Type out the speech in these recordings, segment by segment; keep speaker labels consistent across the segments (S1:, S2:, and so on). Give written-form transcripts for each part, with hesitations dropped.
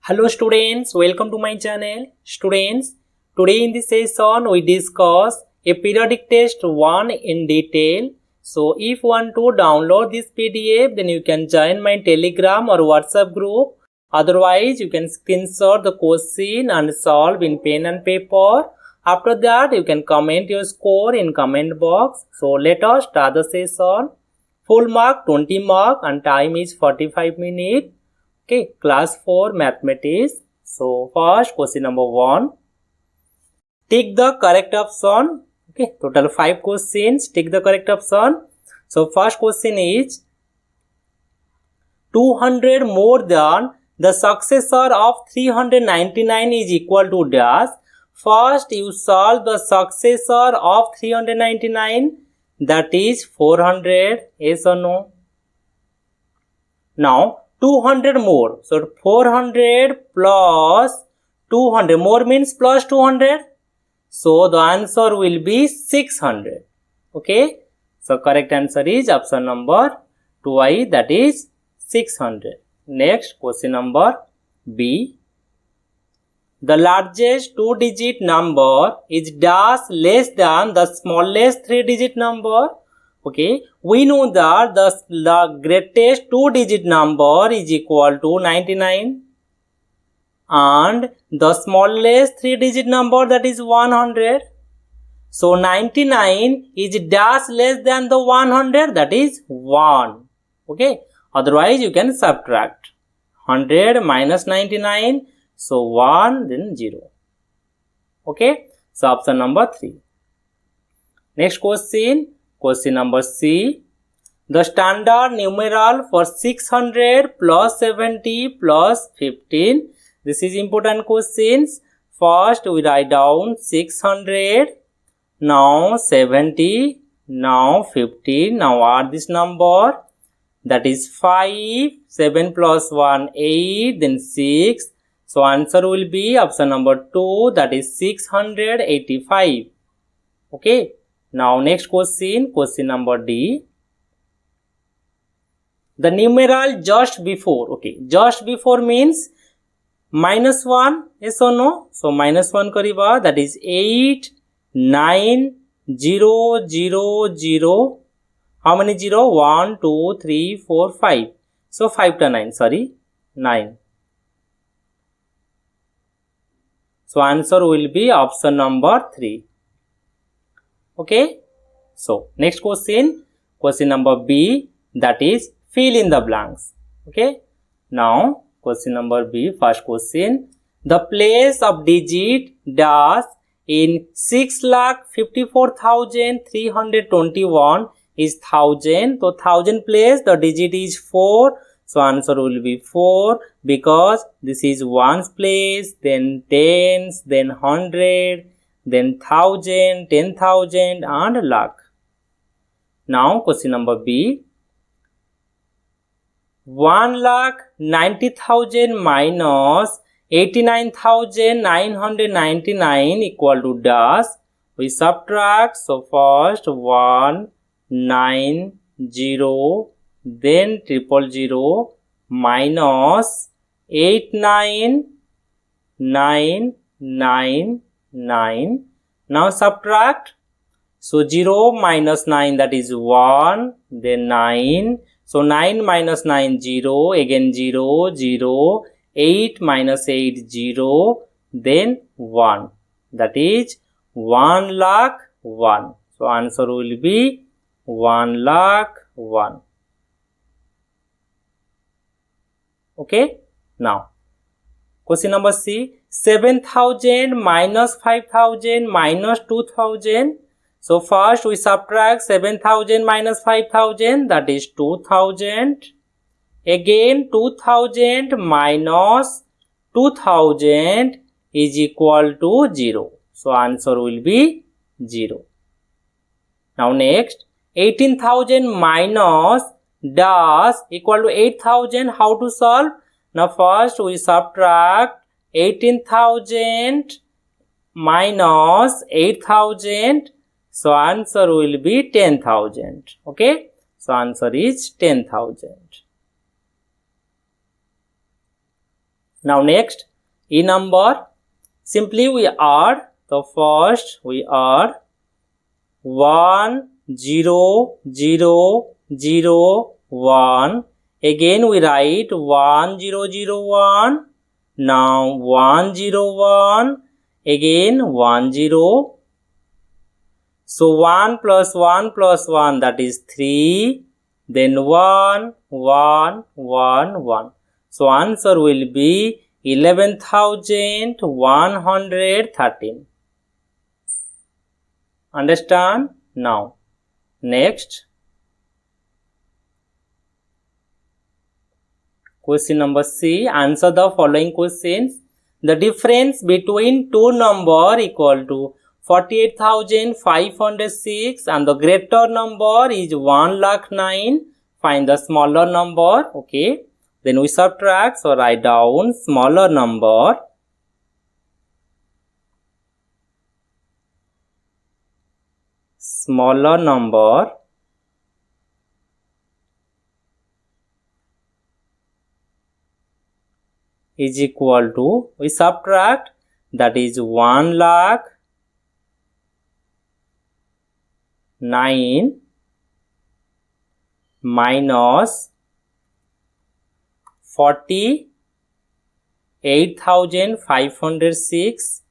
S1: Hello students, welcome to my channel. Students, today in this session we discuss a periodic test 1 in detail. So if you want to download this PDF, then you can join my Telegram or WhatsApp group. Otherwise, you can screenshot the question and solve in pen and paper. After that, you can comment your score in comment box. So let us start the session. Full mark 20 mark and time is 45 minutes. Okay, class 4 mathematics. So first question number 1. Take the correct option. Okay, total 5 questions. Take the correct option. So first question is 200 more than the successor of 399 is equal to dash. First you solve the successor of 399, that is 400. Yes or no? Now 200 more. So 400 plus 200. More means plus 200. So the answer will be 600. Okay. So correct answer is option number 2I, that is 600. Next question number B. The largest 2-digit number is dash less than the smallest 3-digit number. Okay, we know that the greatest 2-digit number is equal to 99 and the smallest 3-digit number, that is 100. So 99 is dash less than the 100, that is 1. Okay, otherwise you can subtract 100 minus 99. So 1 then 0. Okay, so option number 3. Next question. Question number C. The standard numeral for 600 plus 70 plus 15. This is important questions. First we write down 600. Now 70. Now 15. Now add this number. That is 5. 7 plus 1, 8. Then 6. So answer will be option number 2. That is 685. Okay. Now next question, question number D. The numeral just before, okay, just before means minus 1, yes or no? So minus 1 kariba, that is 8, 9, 0, 0, 0. How many 0? 1, 2, 3, 4, 5. So 5 to 9, sorry, 9. So answer will be option number 3. Okay, so next question, question number B, that is fill in the blanks. Okay, now question number B, first question. The place of digit dash in 6,54,321 is 1000. So 1000 place the digit is 4. So answer will be 4 because this is ones place, then tens, then 100. Then 1000, 10,000 and lakh. Now question number B. 1,90,000 minus 89,999 equal to dash. We subtract. So first 190, then 000 minus 89,999. Now subtract. So 0 minus 9, that is 1, then 9. So 9 minus 9, 0, again 0, 0, 8 minus 8, 0, then 1. That is 1,01,000. So answer will be 1,01,000. Okay, now question number C. 7,000 minus 5,000 minus 2,000. So first we subtract 7,000 minus 5,000, that is 2,000. Again 2,000 minus 2,000 is equal to 0. So answer will be 0. Now next 18,000 minus dash equal to 8,000. How to solve? Now first we subtract 18,000 minus 8,000. So answer will be 10,000. Okay. So answer is 10,000. Now next, E number, simply we add. The first we add 1 0 0 0 1. Again we write 1 0 0 1. Now 1 0 1. Again 1 0. So 1 plus 1 plus 1, that is 3. Then 1 1 1 1. So answer will be 11,113. Understand? Now next, question number C. Answer the following questions. The difference between two numbers equal to 48,506 and the greater number is 1,09,000. Find the smaller number. Okay. Then we subtract. So write down smaller number. Smaller number is equal to, we subtract, that is 1,09,000 minus 48,506.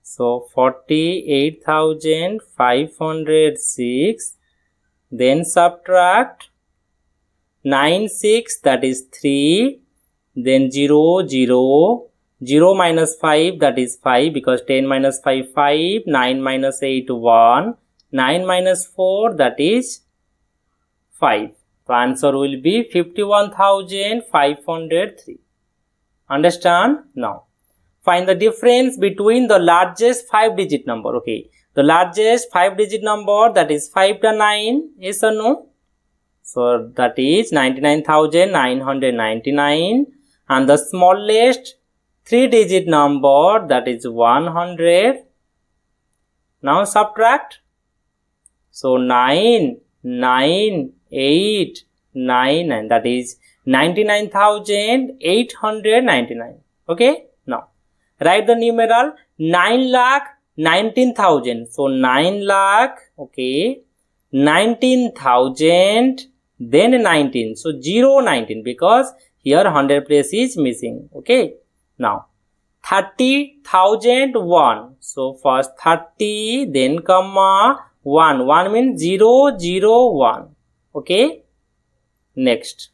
S1: So 48,506, then subtract 96, that is 3, then 0 0 0 minus 5, that is 5, because 10 minus 5 5, 9 minus 8 1, 9 minus 4, that is 5. The answer will be 51,503. Understand? Now find the difference between the largest 5-digit number. Okay, the largest 5-digit number, that is 5 to 9, yes or no? So that is 99,999, and the smallest 3-digit number, that is 100. Now subtract. So 9 9 8 9, and that is 99,899. Okay. Now write the numeral 9,19,000. So 9 lakh, okay, 19,000, then 19. So 0 19, because here 100 place is missing. Okay. Now 30,001. So first 30, then comma 1. 1 means 0 0 1. Okay. Next,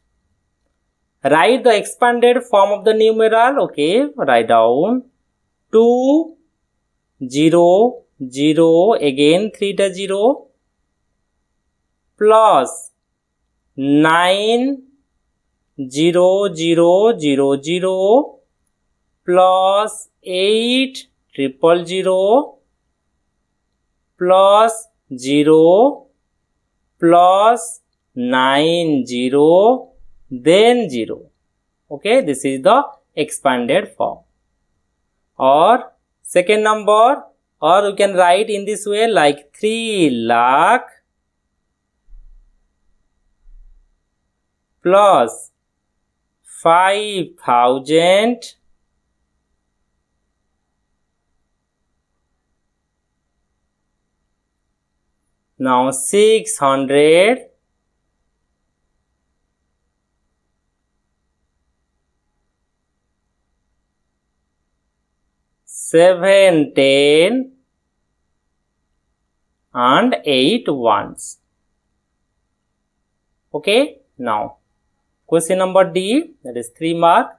S1: write the expanded form of the numeral. Okay, write down 2 0 0, again 3 to 0, plus 9 0 0 0 0, plus 8 000, plus 0, plus 9 0, then 0. Okay, this is the expanded form. Or second number, or you can write in this way, like 3 lakh plus 5,000 now 600 7 10 and 8 ones. Okay. Now question number D, that is 3 mark.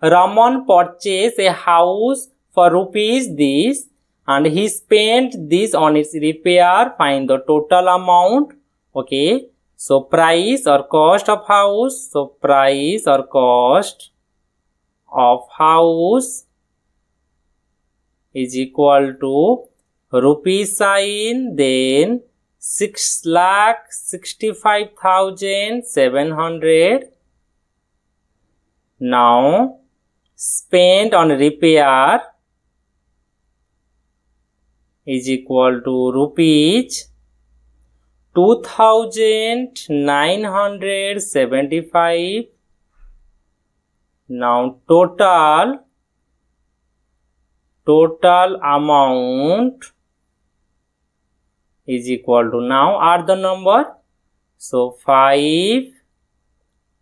S1: Raman purchased a house for rupees this, and he spent this on its repair. Find the total amount. Okay. So price or cost of house. So price or cost of house is equal to rupee sign, then 6,65,700. Now spent on repair is equal to rupees 2,975. Now total amount is equal to, now add the number. So 5,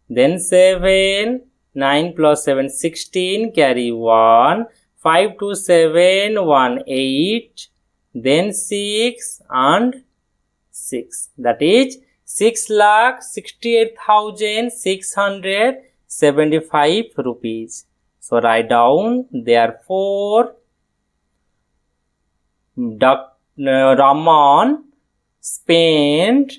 S1: then 7, 9 plus 7, 16, carry 1, 5 to 7, 1, 8, then 6 and 6. That is 6,68,675 rupees. So write down, therefore Raman spent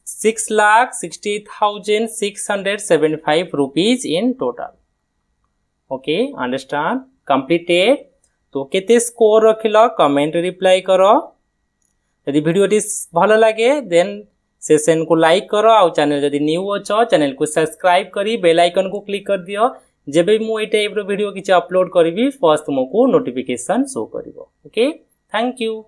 S1: 6,60,675 rupees in total. Okay, understand? Completed. तो केते score रखिल comment reply करो. यदि video भल लगे then session को like करो. आउ channel जदि न्यू अच्छो चैनल को सब्सक्राइब करी बेल आइकन को क्लिक कर दियो. जेबे मु ए टाइप रो वीडियो किछि अपलोड करबी फर्स्ट तुमको नोटिफिकेशन शो करिवो. Okay, thank you.